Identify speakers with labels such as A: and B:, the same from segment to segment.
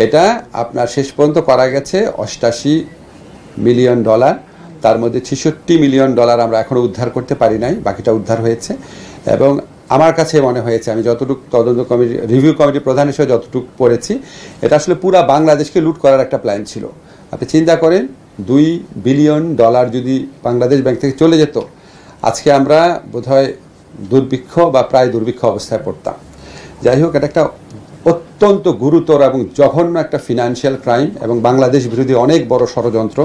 A: এটা আপনার শেষ পর্যন্ত করা গেছে $88 মিলিয়ন, তার মধ্যে $66 মিলিয়ন আমরা এখনও উদ্ধার করতে পারি নাই, বাকিটা উদ্ধার হয়েছে। এবং আমার কাছে মনে হয়েছে, আমি যতটুকু তদন্ত কমিটি রিভিউ কমিটির প্রধান হিসেবে যতটুকু পড়েছি, এটা আসলে পুরা বাংলাদেশকে লুট করার একটা প্ল্যান ছিল। আপনি চিন্তা করেন, $2 বিলিয়ন যদি বাংলাদেশ ব্যাংক থেকে চলে যেত, আজকে আমরা বোধহয় দুর্ভিক্ষ বা প্রায় দুর্ভিক্ষ অবস্থায় পড়তাম। যাই হোক, এটা একটা অত্যন্ত গুরুতর এবং জঘন্য একটা ফিনান্সিয়াল ক্রাইম এবং বাংলাদেশ বিরোধী অনেক বড় ষড়যন্ত্র।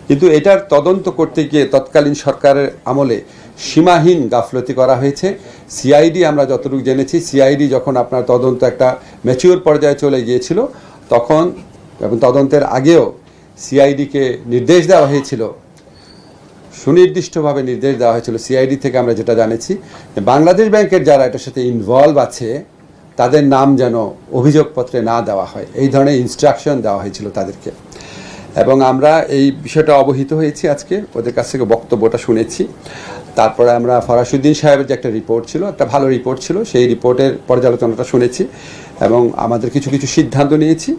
A: কিন্তু এটার তদন্ত করতে গিয়ে তৎকালীন সরকারের আমলে সীমাহীন গাফলতি করা হয়েছে। সিআইডি, আমরা যতটুকু জেনেছি, সিআইডি যখন আপনার তদন্ত একটা ম্যাচিওর পর্যায়ে চলে গিয়েছিল, তখন এবং তদন্তের আগেও সিআইডিকে নির্দেশ দেওয়া হয়েছিল, সুনির্দিষ্টভাবে নির্দেশ দেওয়া হয়েছিল সিআইডি থেকে আমরা যেটা জানেছি, বাংলাদেশ ব্যাংকের যারা এটার সাথে ইনভলভ আছে তাদের নাম যেন অভিযোগপত্রে না দেওয়া হয়, এই ধরনের ইনস্ট্রাকশন দেওয়া হয়েছিল তাদেরকে। এবং আমরা এই বিষয়টা অবহিত হয়েছি, আজকে ওদের কাছ থেকে বক্তব্যটা শুনেছি। তারপরে আমরা ফরাসউদ্দিন সাহেবের যে একটা রিপোর্ট ছিল, একটা ভালো রিপোর্ট ছিল, সেই রিপোর্টের পর্যালোচনাটা শুনেছি এবং আমাদের কিছু কিছু সিদ্ধান্ত নিয়েছি।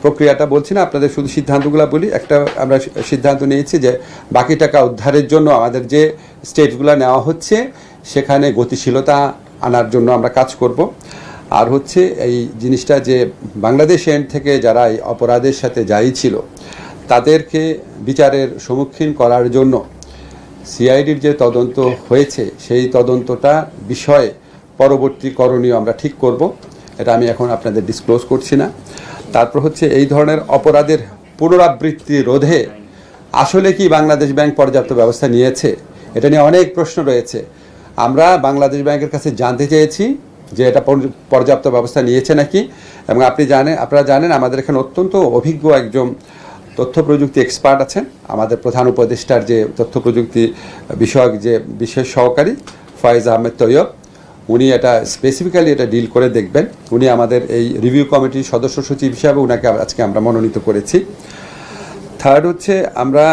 A: প্রক্রিয়াটা বলছি না, আপনাদের শুধু সিদ্ধান্তগুলো বলি। একটা আমরা সিদ্ধান্ত নিয়েছি যে বাকি টাকা উদ্ধারের জন্য আমাদের যে স্টেপসগুলো নেওয়া হচ্ছে সেখানে গতিশীলতা আনার জন্য আমরা কাজ করব। আর হচ্ছে এই জিনিসটা যে বাংলাদেশ এন্ড থেকে যারা এই অপরাধের সাথে যাই ছিল তাদেরকে বিচারের সম্মুখীন করার জন্য সিআইডির যে তদন্ত হয়েছে সেই তদন্তটা বিষয়ে পরবর্তী করণীয় আমরা ঠিক করব। এটা আমি এখন আপনাদের ডিসক্লোজ করছি না। তারপর হচ্ছে এই ধরনের অপরাধের পুনরাবৃত্তি রোধে আসলে কি বাংলাদেশ ব্যাংক পর্যাপ্ত ব্যবস্থা নিয়েছে, এটা নিয়ে অনেক প্রশ্ন রয়েছে। আমরা বাংলাদেশ ব্যাংকের কাছে জানতে চেয়েছি যে এটা পর্যাপ্ত ব্যবস্থা নিয়েছে নাকি। এবং আপনারা জানেন আমাদের এখানে অত্যন্ত অভিজ্ঞ একজন তথ্য প্রযুক্তি এক্সপার্ট আছেন, আমাদের প্রধান উপদেষ্টার যে তথ্য প্রযুক্তি বিষয়ক যে বিশেষ সহকারী ফয়েজ আহমেদ তৈয়ব, উনি এটা স্পেসিফিক্যালি এটা ডিল করে দেখবেন। উনি আমাদের এই রিভিউ কমিটির সদস্য সচিব হিসাবে ওনাকে আজকে আমরা মনোনীত করেছি। থার্ড হচ্ছে আমরা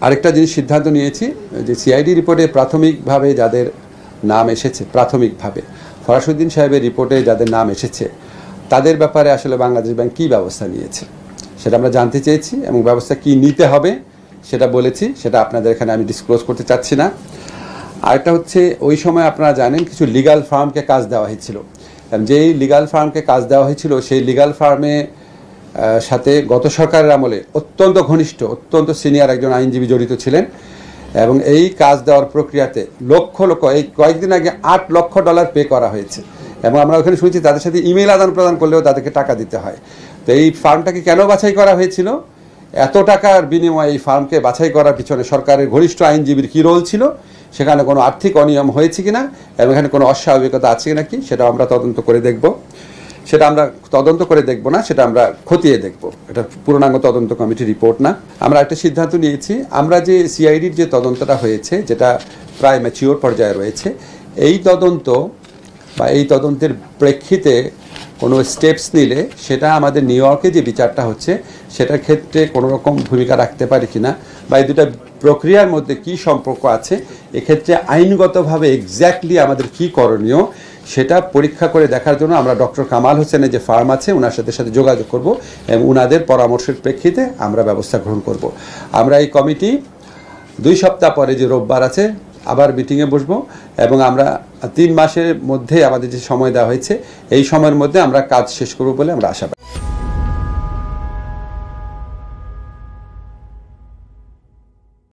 A: আরেকটা জিনিস সিদ্ধান্ত নিয়েছি যে সিআইডি রিপোর্টে প্রাথমিকভাবে যাদের নাম এসেছে, প্রাথমিকভাবে ফরাসউদ্দিন সাহেবের রিপোর্টে যাদের নাম এসেছে তাদের ব্যাপারে আসলে বাংলাদেশ ব্যাংক কী ব্যবস্থা নিয়েছে সেটা আমরা জানতে চেয়েছি এবং ব্যবস্থা কী নিতে হবে সেটা বলেছি। সেটা আপনাদের এখানে আমি ডিসক্লোজ করতে চাচ্ছি না। আরেকটা হচ্ছে ওই সময় আপনারা জানেন কিছু লিগাল ফার্মকে কাজ দেওয়া হয়েছিল। যেই লিগাল ফার্মকে কাজ দেওয়া হয়েছিল সেই লিগাল ফার্মে সাথে গত সরকারের আমলে অত্যন্ত ঘনিষ্ঠ, অত্যন্ত সিনিয়র একজন আইনজীবী জড়িত ছিলেন এবং এই কাজ দেওয়ার প্রক্রিয়াতে লক্ষ এই কয়েকদিন আগে $8 লক্ষ পে করা হয়েছে। এবং আমরা ওখানে শুনছি তাদের সাথে ইমেল আদান প্রদান করলেও তাদেরকে টাকা দিতে হয়। তো এই ফার্মটাকে কেন বাছাই করা হয়েছিল, এত টাকার বিনিময়ে এই ফার্মকে বাছাই করার পিছনে সরকারের ঘনিষ্ঠ আইনজীবীর কী রোল ছিল, সেখানে কোনো আর্থিক অনিয়ম হয়েছে কিনা এবং এখানে কোনো অস্বাভাবিকতা আছে নাকি সেটাও আমরা তদন্ত করে দেখব। সেটা আমরা তদন্ত করে দেখব না, সেটা আমরা খতিয়ে দেখব। এটা পূর্ণাঙ্গ তদন্ত কমিটির রিপোর্ট না। আমরা একটা সিদ্ধান্ত নিয়েছি, আমরা যে সিআইডির যে তদন্তটা হয়েছে যেটা প্রায় ম্যাচিওর পর্যায়ে রয়েছে, এই তদন্ত বা এই তদন্তের প্রেক্ষিতে কোনো স্টেপস নিলে সেটা আমাদের নিউ ইয়র্কে যে বিচারটা হচ্ছে সেটার ক্ষেত্রে কোনো রকম ভূমিকা রাখতে পারে কিনা বা এই দুটা প্রক্রিয়ার মধ্যে কি সম্পর্ক আছে, এক্ষেত্রে আইনগতভাবে এক্স্যাক্টলি আমাদের কি করণীয় সেটা পরীক্ষা করে দেখার জন্য আমরা ডক্টর কামাল হোসেনের যে ফার্ম আছে ওনার সাথে যোগাযোগ করব এবং ওনাদের পরামর্শের প্রেক্ষিতে আমরা ব্যবস্থা গ্রহণ করব। আমরা এই কমিটি 2 সপ্তাহ পরে যে রোববার আছে আবার মিটিংয়ে বসবো এবং আমরা 3 মাসের মধ্যে আমাদের যে সময় দেওয়া হয়েছে এই সময়ের মধ্যে আমরা কাজ শেষ করব বলে আমরা আশাবাদী।